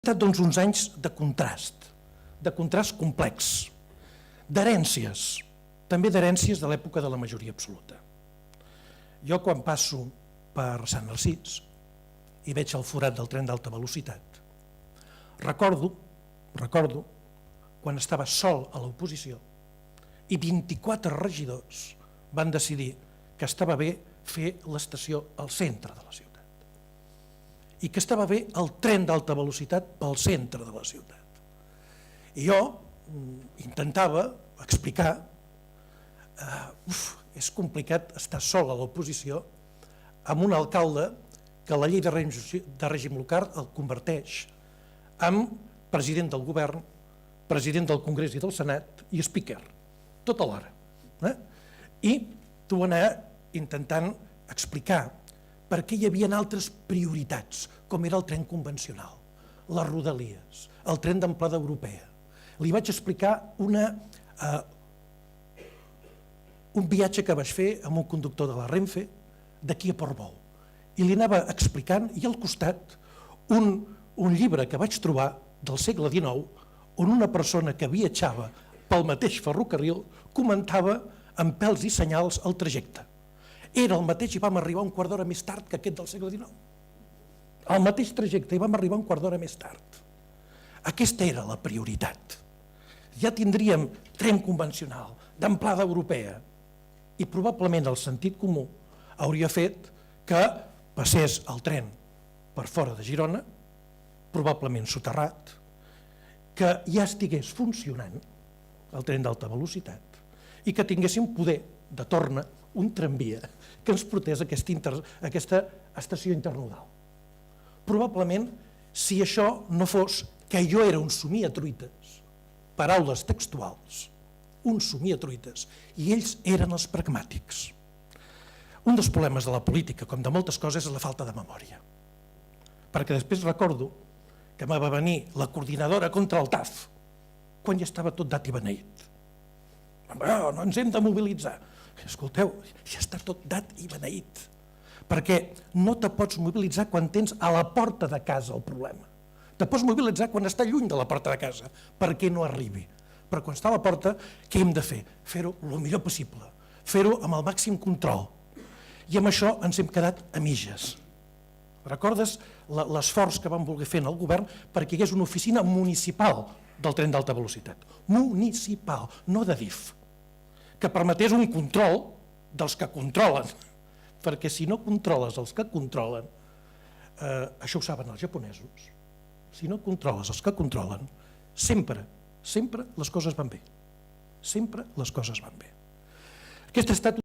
estat doncs uns anys de contrast complex, d'herències, també d'herències de l'època de la majoria absoluta. Jo quan passo per Sant Narcís i veig el forat del tren d'alta velocitat, recordo quan estava sol a l'oposició i 24 regidors van decidir que estava bé fer l'estació al centre de la ciutat i que estava bé el tren d'alta velocitat pel centre de la ciutat. I jo intentava explicar, és complicat estar sol a l'oposició amb un alcalde que la llei de règim local el converteix en president del govern, president del Congrés i del Senat i speaker, tot alhora. I tu anar intentant explicar per què hi havia altres prioritats, com era el tren convencional, les rodalies, el tren d'amplada europea. Li vaig explicar un viatge que vaig fer amb un conductor de la Renfe d'aquí a Portbou. I li anava explicant, i al costat, un llibre que vaig trobar del segle XIX, on una persona que viatjava pel mateix ferrocarril comentava amb pèls i senyals el trajecte. Era el mateix i vam arribar un quart d'hora més tard que aquest del segle XIX. El mateix trajecte i vam arribar un quart d'hora més tard. Aquesta era la prioritat. Ja tindríem tren convencional, d'amplada europea, i probablement el sentit comú hauria fet que passés el tren per fora de Girona, probablement soterrat, que ja estigués funcionant el tren d'alta velocitat i que tinguéssim poder de torna un tramvia que ens portés a aquesta estació internodal. Probablement, si això no fos que jo era un somiatruites, paraules textuals, un somiatruites, i ells eren els pragmàtics. Un dels problemes de la política, com de moltes coses, és la falta de memòria. Perquè després recordo que me va venir la coordinadora contra el TAF, quan ja estava tot dat i beneït. No ens hem de mobilitzar. Escolteu, ja està tot dat i beneït, perquè no te pots mobilitzar quan tens a la porta de casa el problema. Te pots mobilitzar quan està lluny de la porta de casa, perquè no arribi. Però quan està a la porta, què hem de fer? Fer-ho el millor possible, fer-ho amb el màxim control. I amb això ens hem quedat a mitges. Recordes l'esforç que vam voler fer en el govern perquè hi hagués una oficina municipal del tren d'alta velocitat? Municipal, no de DIF. Que permetés un control dels que controlen, perquè si no controles els que controlen, això ho saben els japonesos, si no controles els que controlen, sempre les coses van bé, sempre les coses van bé. Aquest ha estat